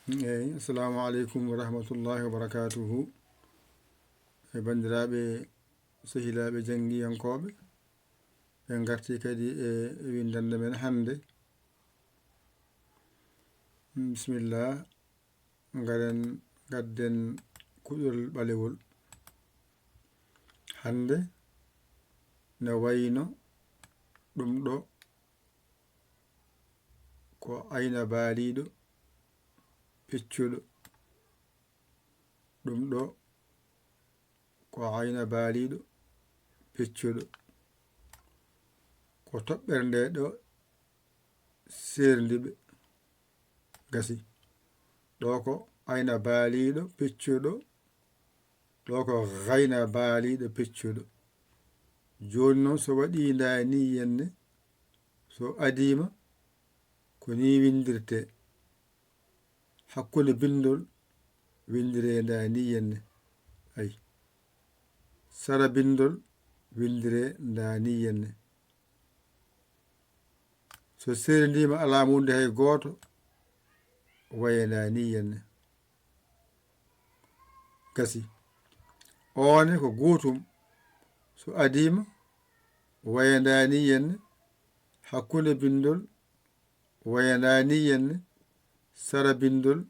Assalamu alaikum wa rahmatullahi wa barakatuhu. Bandiraɓe sehilaɓe jangiyankoɓe ɓe garti kadi windande men hande. Bismillah, garen gadden kuɗol ɓalewol hande ne wayno ɗum ɗo ko ayna baaliɗo piccuɗo. ɗum ɗo ko ayna baaliɗo piccuɗo ko toɓɓere nde ɗo serdiɓe gasi. ɗo ko ayna baaliɗo piccuɗo, ɗo ko gayna baaliɗo piccuɗo. Joni noon so waɗi ndani yenne so adima ko ni windirte. Hakkunde bindol windire ndani yenne, ay sara bindol windire ndani yenne. So serindima alamunde hay goto waye ndani yenne gasi. One ko gotum so adima waye ndani yenne, hakkunde bindol waye ndani yenne, sara bindol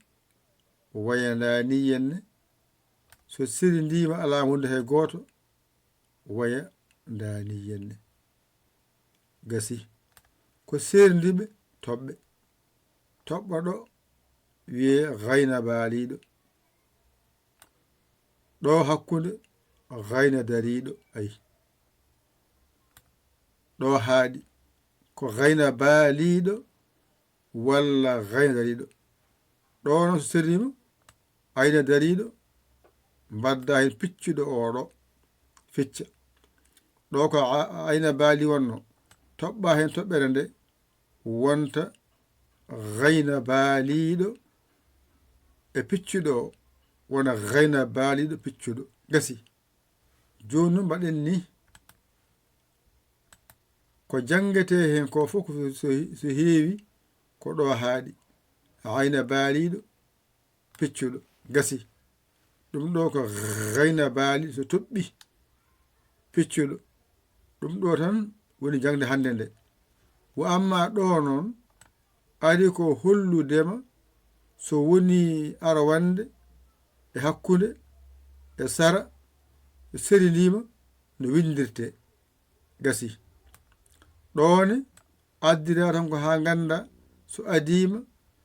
waye ndani yenne. So serindima alamunde hay goto waya ndani yenne gasi. Ko serindiɓe toɓɓe toɓɓa ɗo wiye gayna baaliɗo, ɗo hakkunde gayna dariɗo. Ay ɗo haaɗi ko gayna baaliɗo walla gayna dariɗo. ɗo noon so serdima ayna dariɗo mbadda hen piccuɗo oɗo ficca. ɗo ko ayna baali wonno toɓɓa hen toɓɓere nde wonta gayna baaliɗo e piccuɗo o wona gayna baaliɗo piccuɗo gasi. Joni noon mbaɗen ni ko jangete hen ko fof so heewi ko ɗo haaɗi ayna baaliɗo piccuɗo gasi. ɗum ɗo ko gayna baaliɗo so toɓɓi piccuɗo. ɗum ɗo tan woni jangde hande nde. Wa amma ɗo noon ari ko holludema so woni arawande e hakkunde e sara e serindima no windirte gasi. ɗone addira tan ko ha ganda so adima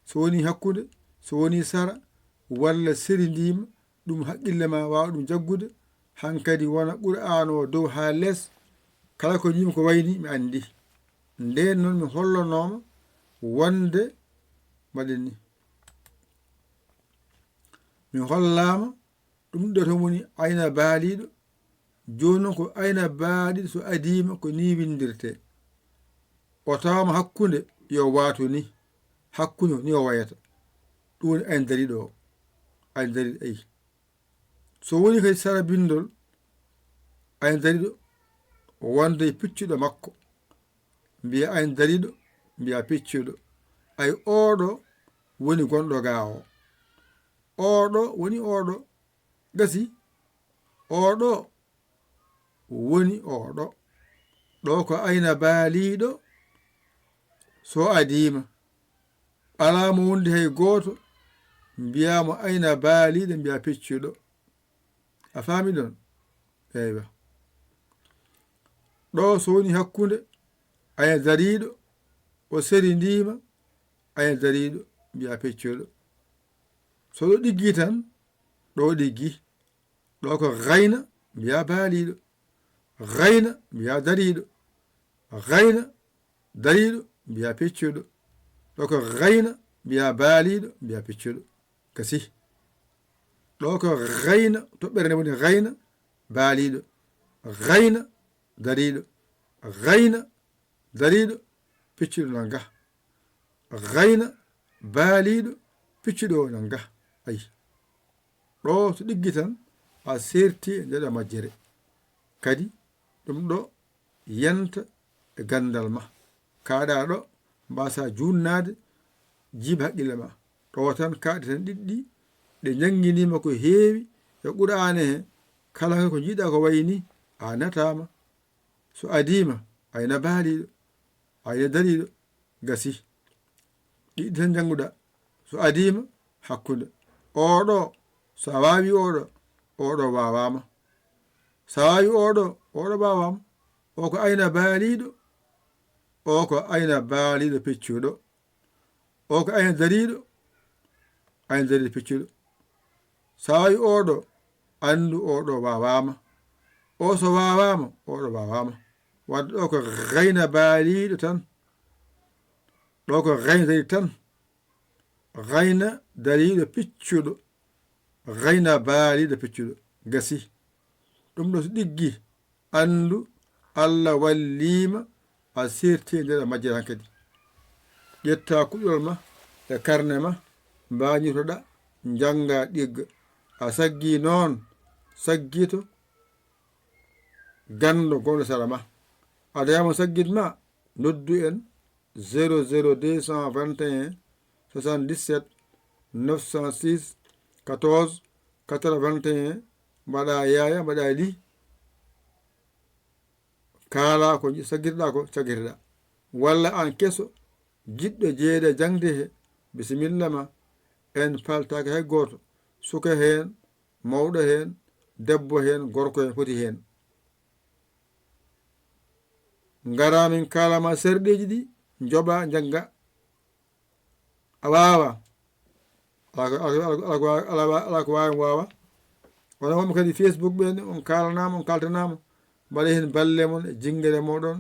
so woni hakkunde so woni sara walla serindima ɗum haqqille ma wawa ɗum jaggude. Hankadi wona qur'an o dow ha less kala ko yimi ko wayni mi andi. Nden noon mi hollonoma wonde mbaɗen ni mi hollama ɗum ɗo tan woni ayna baaliɗo. Joni noon ko ayna baaliɗo so adima ko ni windirte. O tawama hakkunde yo wato ni, hakkunde ni o wayata. ɗum woni ayna dariɗo o, ayna dariɗo. Ayi so woni kadi sara bindol ayna dariɗo wonde piccuɗo makko mbiya ayna dariɗo mbiya piccuɗo. ay oɗo woni gonɗo ga o, oɗo woni oɗo gasi. oɗo woni oɗo. ɗo ko ayna baaliɗo so adima alamo wonde hay goto mbiyamo ayna baaliɗo mbiya piccuɗo. A faami ɗon? Eywa. ɗo so woni hakkunde ayna dariɗo o serindima ayna dariɗo mbiya piccuɗo. so ɗo ɗiggi tan ɗo ɗiggi. ɗo ko gayna mbiya baaliɗo, gayna mbiya dariɗo, gayna dariɗo mbiya piccuɗo. ɗo ko gayna mbiya baaliɗo mbiya piccuɗo gasi. ɗo ko gayna toɓɓere nde woni gayna baaliɗo, gayna dariɗo, gayna dariɗo piccuɗo nanga, gayna baaliɗo piccuɗo o nanga. ayi ɗo so ɗiggi tan a serti e ndeɗo majjere kadi ɗum ɗo yanta e gandal ma. kaɗa ɗo mbasa junnade jiba haqqille ma. ɗo o tan kaaɗe tan ɗiɗɗi ɗe jannginima ko heewi e qur'ane he kala ko jiiɗa ko wayni a natama so adima ayna baaliɗo ayna dariɗo gasi ɗiɗɗi tan jannguɗa so adima hakkude oɗo so a wawi oɗo wawama so a wawi oɗo wawama o ko ayna baaliɗo o ko ayna baaliɗo peccuɗo o ko ayna dariɗo peccuɗo so a wawi oɗo andu oɗo wawama o so wawama oɗo wawama wadde ɗo ko gayna baaliɗo tan ɗo ko gayna dariɗo tan gayna dariɗo peccuɗo gayna baaliɗo peccuɗo gasi ɗum ɗo so ɗiggi andu Allah wallima a serti nder majjere han kadi ƴetta kuɗɗol ma e karne ma mbañitoɗa janga ɗigga a saggi noon saggito gando gonɗo sara ma adayama saggit ma noddu en 00221 77 906 14 81 mbaɗa yaya mbaɗa li kaala ko saggitoɗa ko saggitoɗa walla an keso jiɗɗo jeeɗe jangde he bisimilla ma en faltake hay goto suka hen mawɗo hen debbo hen gorko hen foti hen ngara min kalama serɗeji ɗi joɓa jagga a wawa ala ko wawi wawa wona wonɓe kadi Facebook ɓene on kalanama on kaltanama mbaɗa hen balle mon e jingere moɗon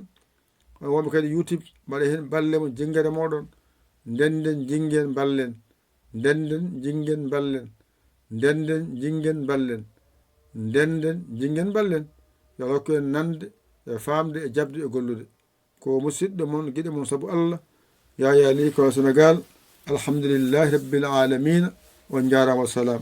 wonɓe kadi YouTube mbaɗa hen balle mon jingere moɗon ndenden jingen ballen ndenden jingen ballen ndenden jingen ballen ndenden jingen ballen yo hokku en nande e famde e jabde e gollude ko musidɗo mon guiɗo mon saabu Allah Yaya Ly ko Sénégal alhamdulillahi rabbil alamina on jarama wassalam